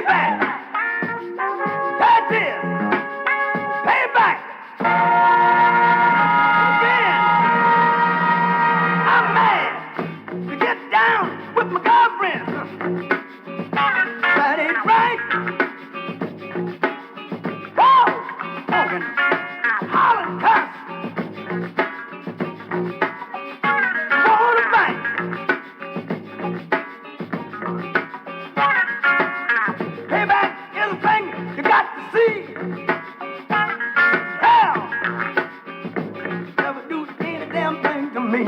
payback. That is payback. Again, I'm mad to get down with my girlfriend. That ain't right. Whoa! Organ, hollering, cuss. Wanna fight. Payback is a thing you got to see. Hell, never do any damn thing to me.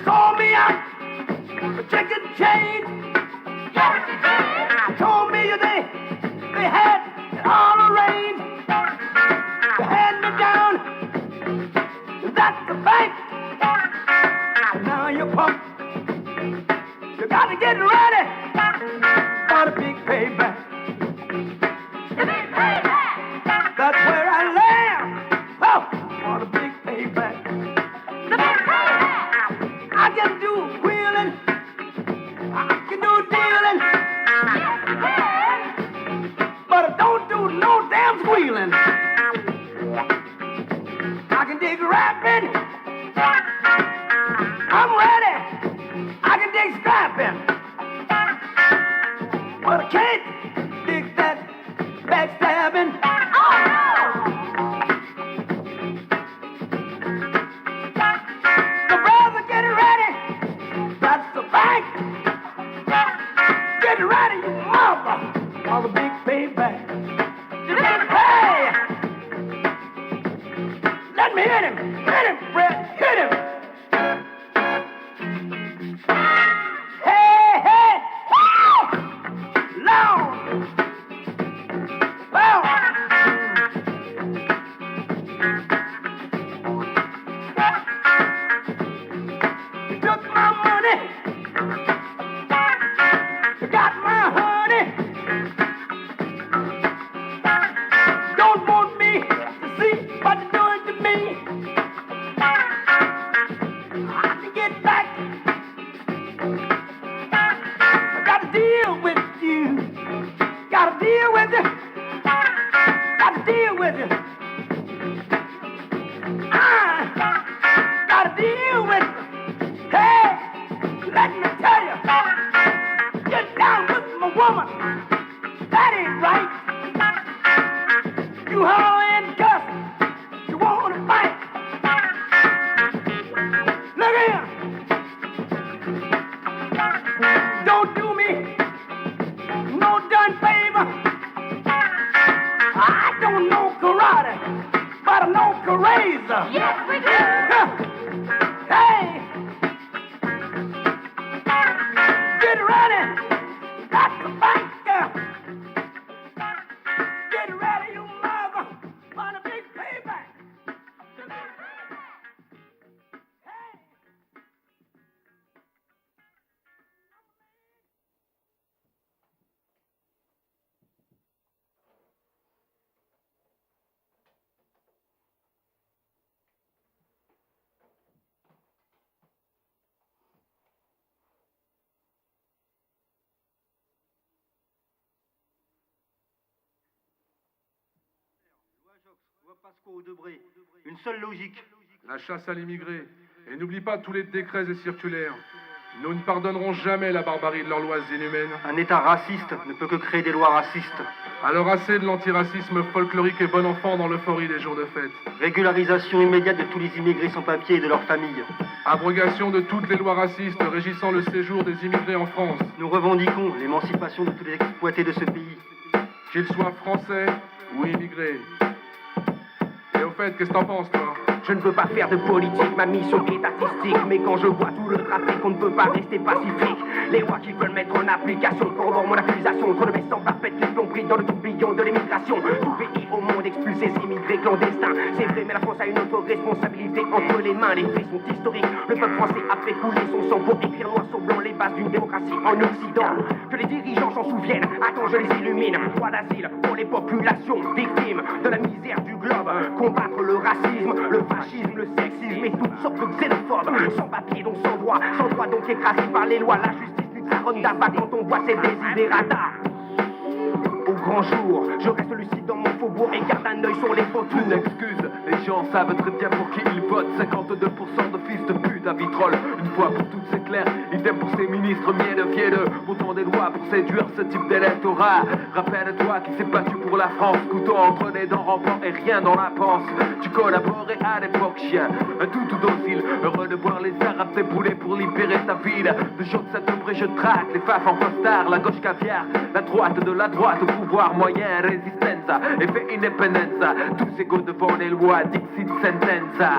Sold me out for chicken change. Told me they had it all arranged. You had me down. That's the bank. Now you're pumped. You got to get ready for the big payback. The big payback. That's where I land. Oh, for the big payback. The big payback. I can do wheeling. I can do dealing. Yes, you can. But I don't do no damn squealing. I can dig rapping. I'm ready. I can dig scrapping. But I can't dig that backstabbing. Oh, the brother getting ready. That's the bank. Get ready, you mother. For the big payback. The big pay. Let me hit him. Hit him, Brett. Hit him. Hey, hey. Woo! Long. Well. You took my money. You got my honey. Don't want me to see what you're doing to me. I have to get back. I gotta deal with you. Gotta deal with you. Gotta deal with you. I gotta deal with you. Hey, let me tell you. Get down with my woman. That ain't right. You holler and cuss. You wanna fight. Look here. Don't do me no done favor. I don't know karate, but I know karate. Yes, we do. Hey, get ready. That's the bank. Get ready, you mother, for the big payback. Hey. Vois Pasco au Debré. Une seule logique. La chasse à l'immigré. Et n'oublie pas tous les décrets et circulaires. Nous ne pardonnerons jamais la barbarie de leurs lois inhumaines. Un État raciste ne peut que créer des lois racistes. Alors assez de l'antiracisme folklorique et bon enfant dans l'euphorie des jours de fête. Régularisation immédiate de tous les immigrés sans papier et de leurs familles. Abrogation de toutes les lois racistes régissant le séjour des immigrés en France. Nous revendiquons l'émancipation de tous les exploités de ce pays. Qu'ils soient français ou immigrés. Et au fait, qu'est-ce que t'en penses, toi? Je ne veux pas faire de politique, ma mission est artistique. Mais quand je vois tout le trafic, on ne peut pas rester pacifique. Les lois qu'ils veulent mettre en application corroborent mon accusation. Trop de baisse en perpète, les plombs pris dans le tourbillon de l'immigration. Tout pays au monde décision d'expulser ces immigrés clandestins. C'est vrai, mais la France a une autre responsabilité entre les mains. Les faits sont historiques. Le peuple français a fait couler son sang pour écrire noir sur blanc les bases d'une démocratie en Occident. Que les dirigeants s'en souviennent. Attends, je les illumine. Droit d'asile pour les populations victimes de la misère du globe. Combattre le racisme, le fascisme, le sexisme et toutes sortes de xénophobes. Sans papier, donc sans droit donc écrasé par les lois. La justice nous taronne d'abat quand on voit ses désidératas. Au grand jour, je reste lucide dans mon faubourg et garde un œil sur les vautours. Une excuse, les gens savent très bien pour qui ils votent. 52% de fils de pute à vitrolles. Une fois pour toutes c'est clair, idem pour ces ministres fielleux. Pourtant des lois pour séduire ce type d'électorat. Rappelle-toi qui s'est battu pour la France. Couteau entre les dents rampant et rien dans la panse. Tu collaborais à l'époque chien, tout docile. Heureux de voir les arabes débouler pour libérer ta ville. De chaud cette ombre je traque les faf en costard. La gauche caviar, la droite de la droite. Pouvoir moyen, résistenza, effet independenza. Tous égaux devant les lois, dixit sentenza.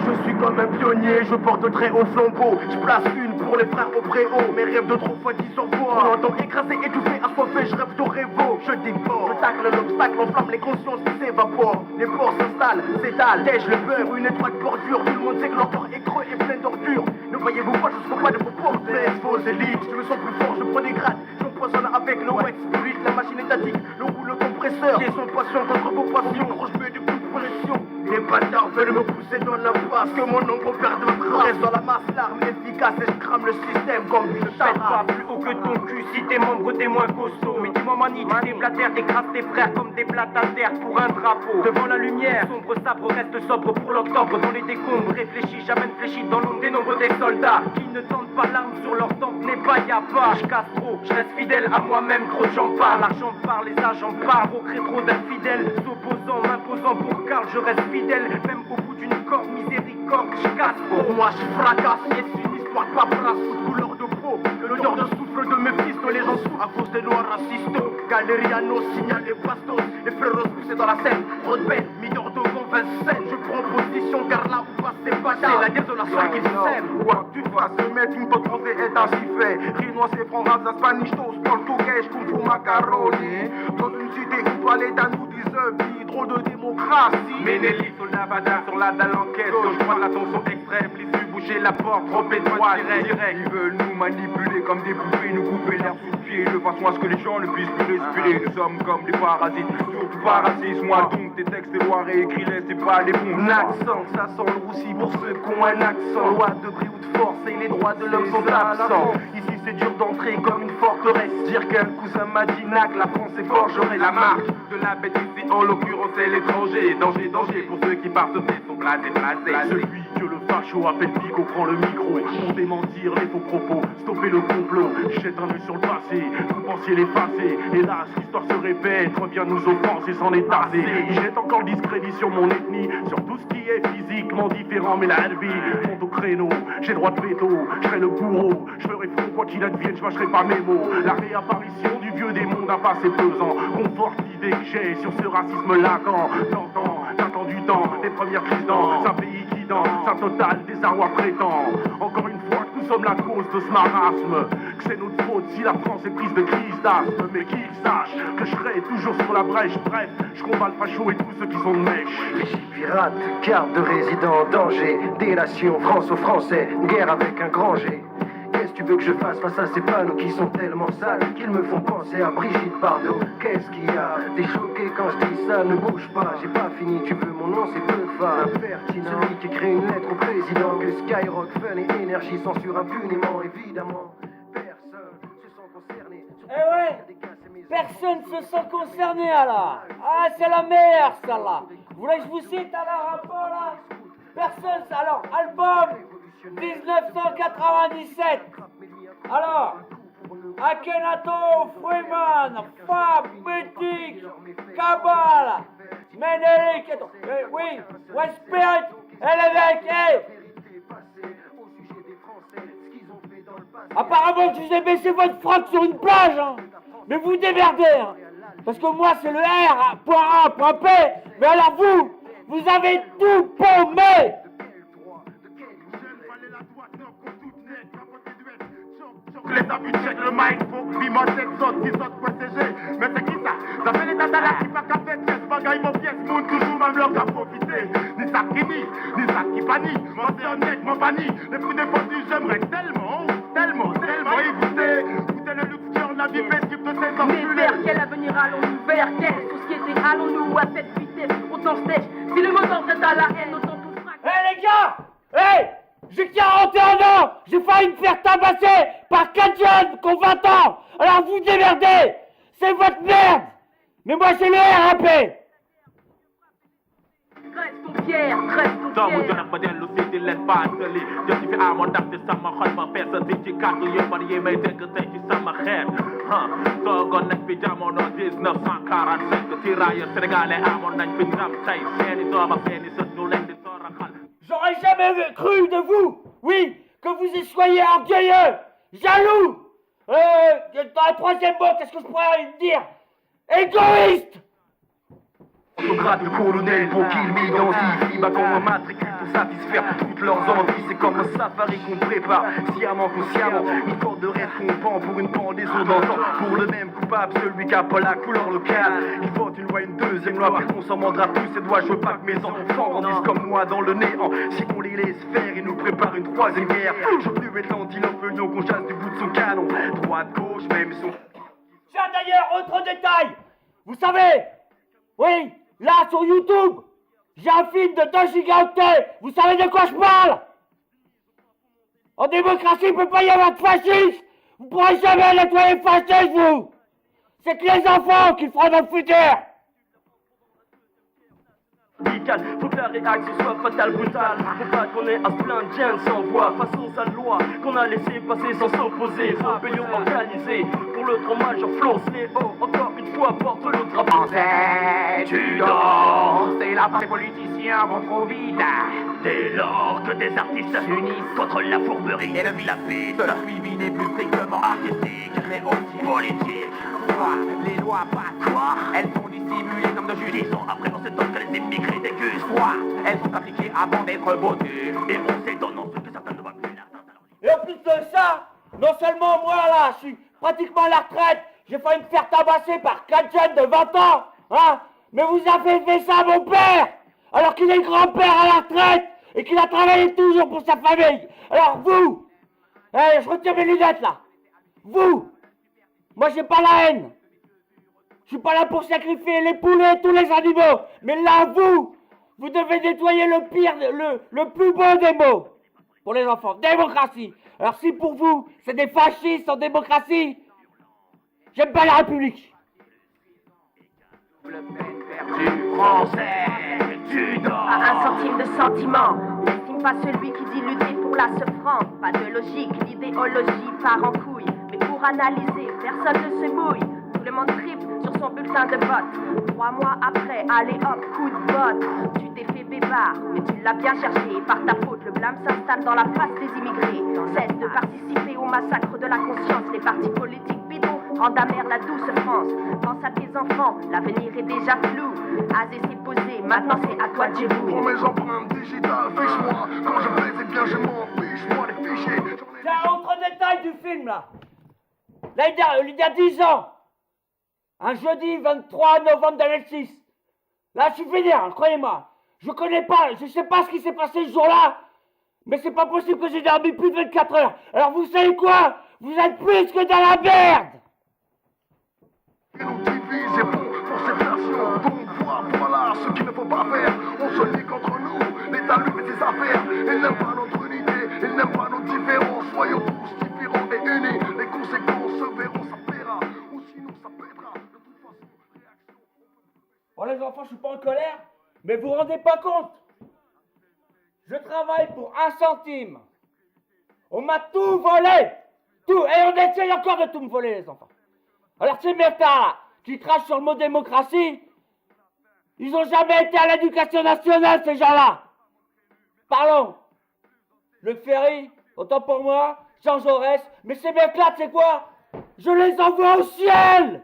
Je suis comme un pionnier, je porte de très haut flambeau. Je place une pour les frères au préau. Mes rêves de 3 fois 10 au revoir. On entend écrasé, étouffé, assoiffé, je rêve de révo. Je dévore, je tacle l'obstacle, enflamme les consciences qui s'évaporent. Les ports s'installent, s'étalent, tèche le beurre, une étroite bordure. Tout le monde sait que leur corps est creux et plein d'ordures. Ne voyez-vous pas, je serai pas de vos portraits. Vos élites, je me sens plus fort, je prends des grades. J'empoisonne avec le wax, spirit, la machine étatique, le rouleau compresseur. Qui est son passion contre vos passions, gros je mets des coups de pression. Les bâtards veulent me pousser dans l'impasse, que mon ombre perde de grâce. Reste dans la masse, l'arme efficace et je crame le système comme une tarte. Pas plus haut que ton cul si t'es membre t'es moins costaud. Mais dis-moi mani, tu déblatères, t'écrases tes frères comme des plates à terre pour un drapeau. Devant la lumière, sombre sabre reste sobre pour l'octobre. Dans les décombres, réfléchis, jamais fléchis dans l'ombre des nombres des soldats. Qui ne tentent pas l'arme sur leur tempe n'est pas y'a pas. Je casse trop, je reste fidèle à moi-même, trop j'en parle. L'argent parle, les agents parlent, au crée trop d'infidèles. S'opposant, m'imposant pour Karl, je reste fidèle, même au bout d'une corde, miséricorde, je casse. Pour moi, je fracasse, et c'est une histoire de paperasse, toute couleur de peau. L'odeur de souffle de mes fils, les gens sous à cause des noirs racistes. Galériano, signal les bastos, les frères poussés dans la scène. Trop de peine, mineur de vent, 20 scènes. Je prends position car là où passe c'est pas c'est la guerre de la soie qui sème. Quoi que tu fasses, le mettre une autre français est ainsi fait. Rinois, c'est franc, rap, spanish, toast, portugais, kung fu, macaroni. Dans une cité où parler d'un nous dis trop de démocratie. Ménélis, soldat badin sur la dalle enquête. Gauche droite, la tension extrême. L'issue, bouger la porte, trop étroite, direct. Ils veulent nous manipuler comme des poupées, nous couper l'air sous le pied de façon à ce que les gens ne puissent plus respirer. Nous sommes comme des parasites, surtout pas racistes. Moi donc tes textes, tes lois réécris-les, c'est pas les bons. Un accent, ça sent le roussi pour ceux qui ont un accent. Loi de bris ou de force et les droits de l'homme sont absents. Ici c'est dur d'entrer comme une forteresse. Dire qu'un cousin m'a dit nac, la France est forgeresse. La marque de la bête ici, en l'occurrence c'est l'étranger. Danger, danger pour ceux qui partent sauter son plat déplacé. Celui que le facho appelle Pico prend le micro pour démentir les faux propos, stopper le complot, jette un œil sur le passé, vous pensiez l'effacer. Hélas, l'histoire se répète, revient nous offenser sans les tasser. Il jette encore le discrédit sur mon ethnie, sur tout ce qui est physiquement différent, mais la vie monte au créneau, j'ai droit de veto, je serai le bourreau, je ferai front quoi qu'il advienne, je mâcherai pas mes mots. La réapparition du vieux démon d'un passé pesant conforte l'idée que j'ai sur ce racisme laquant. T'entends du temps, des premières crises dans un pays qui danse, un total désarroi prétend. Encore une fois que nous sommes la cause de ce marasme, que c'est notre faute si la France est prise de crise d'asthme. Mais qu'ils sachent que je serai toujours sur la brèche. Bref, je combats le facho et tous ceux qui sont de mèche. Pirate, carte de résident en danger, délation France aux Français, guerre avec un grand G. Qu'est-ce que tu veux que je fasse face à ces panneaux qui sont tellement sales qu'ils me font penser à Brigitte Bardot? Qu'est-ce qu'il y a? T'es choqué quand je dis ça, ne bouge pas, j'ai pas fini, tu veux mon nom, c'est Beufa. Impertinent, celui qui écrit une lettre au président, que Skyrock, Fun et Énergie censurent impunément, évidemment. Personne se sent concerné. Eh ouais, personne se sent concerné alors. Ah, c'est la meilleure celle-là. Vous voulez que je vous cite alors un peu là? Personne, alors, album 1997. Alors, Akhenaton, Freeman, Fab, Mythic, Cabal, Menelik, oui, West Spirit, et l'évêque, apparemment que je vous ai baissé votre froc sur une plage, hein. Mais vous démerdez, hein. Parce que moi c'est le R, point A, point P, mais alors vous avez tout paumé. Les abus check le mic, faut que ma tête saute, qui saute, quoi, c'est G. Mais c'est qui ça? Ça la qui pas qu'à faire pièce, bagaille mon pièce, monde toujours même leur qu'à profiter. Ni ça qui nie, ni ça qui panie. Moi c'est honnête, moi banni. Les plus défendus, j'aimerais tellement éviter. Goûter le luxe qui en a vie paisible de ces Mais enculés. vers quel avenir allons-nous? Vers quelle société allons-nous? À cette vitesse, autant se tèche. Si le mot d'ordre est à la haine, autant tout frappe. Hé les gars! Hé! J'ai 41 ans! J'ai failli me faire tabasser par 4 jeunes qui ont 20 ans! Alors vous démerdez! C'est votre merde! Mais moi j'ai le RAP! Restons fiers, restons Doomu fiers. janax ba dellu si di leen fàttali jot ci fi amoon ndaxte sama xol ma feesati ci kàddu yu bari yi may dégg tey ci sama xeet toogoon nañ fi jamono 1945 tirailleurs sénégalais amoon nañ fi ndam tey seeni doom ak seeni sët ñu leen di toroxal. J'aurais jamais cru de vous, oui, que vous y soyez orgueilleux, jaloux, dans le troisième mot, qu'est-ce que je pourrais dire? Égoïste! Au grade de colonel pour qu'ils m'identifient. Bah comme un matricule pour satisfaire toutes leurs envies. C'est comme un safari qu'on prépare, sciemment consciemment. Une corde de rêve qu'on pend pour une pendaison d'antan. Pour le même coupable, celui qui a pas la couleur locale. Il faut une loi, une deuxième loi, puis on s'en mandera tous ses doigts. Je veux pas que mes enfants grandissent comme moi dans le néant. Si on les laisse faire, ils nous préparent une troisième guerre. Je veux plus être l'antilope lion qu'on chasse du bout de son canon. Droite, gauche, même son... Tiens d'ailleurs, autre détail, vous savez, oui, là sur YouTube, j'ai un film de 2 gigaoctets, vous savez de quoi je parle? En démocratie, il peut pas y avoir de fascistes, vous pourrez jamais nettoyer fascistes, vous! C'est que les enfants qui feront notre futur! Faut que la réaction soit fatale, brutale. Faut pas qu'on ait à se plaindre, tiens, sans voix. Façon sa loi qu'on a laissé passer sans s'opposer. Rébellion organisée pour le trop majeur flow. Les hauts, encore une fois, porte le drapeau. Tu danses, et la part des politiciens vont trop vite. Dès lors que des artistes s'unissent contre la fourberie et le vilafite, le suivi n'est plus strictement artistique, mais aussi politique. Quoi? Les lois, pas quoi? Elles sont dissimulées comme de justice. Après on s'étonne que les immigrés dégusent. Quoi? Elles sont appliquées avant d'être votées. Et on s'étonne ensuite que certaines ne voient plus la. Et en plus de ça, non seulement moi là, je suis pratiquement à la retraite, j'ai failli me faire tabasser par 4 jeunes de 20 ans, hein, mais vous avez fait ça à mon père, alors qu'il est grand-père à la retraite et qu'il a travaillé toujours pour sa famille. Alors vous, je retire mes lunettes là, vous, moi j'ai pas la haine, je suis pas là pour sacrifier les poulets et tous les animaux, mais là vous devez nettoyer le pire, le plus beau des mots. Pour les enfants, démocratie. Alors si pour vous, c'est des fascistes en démocratie, j'aime pas la République. Du français, tu danses. À un centime de sentiment, n'estime pas celui qui dit lutter pour la souffrance. Pas de logique, l'idéologie part en couille. Mais pour analyser, personne ne se mouille. Tout le monde tripe sur son bulletin de vote. 3 mois après, allez hop, coup de botte. Tu t'es fait bébard, mais tu l'as bien cherché. Par ta faute, le blâme s'installe dans la face des immigrés. Cesse de participer au massacre de la conscience. Les partis politiques bidons rendent amère la douce France. Pense à tes enfants, l'avenir est déjà flou. Azé s'est posé, maintenant c'est à toi de gérer. Prends mes empreintes digitales, fiche-moi. Quand je baise, eh bien je m'en fiche. Moi les fichiers. Tiens, autre détail du film là. Là, il y a 10 ans, un jeudi 23 novembre 2006. Là, je suis vénère, croyez-moi. Je connais pas, je sais pas ce qui s'est passé ce jour-là, mais c'est pas possible que j'ai dormi plus de 24 heures. Alors vous savez quoi? Vous êtes plus que dans la merde! Et nous divise et bon pour cette nation. Donc voilà ce qu'il ne faut pas faire. On se lie contre nous, l'État lui fait ses affaires. Il n'aime pas notre unité, il n'aime pas nos différences. Soyons tous différents et unis. Les conséquences se verront, ça paiera. Ou sinon ça pètera. De toute façon, réaction. Bon les enfants, je suis pas en colère, mais vous vous rendez pas compte? Je travaille pour 1 centime. On m'a tout volé! Tout! Et on essaye encore de tout me voler les enfants. Alors ces métas là, qui crachent sur le mot démocratie, ils ont jamais été à l'éducation nationale ces gens-là! Parlons! Le Ferry, autant pour moi, Jean Jaurès, mais ces mecs-là, tu sais quoi? Je les envoie au ciel!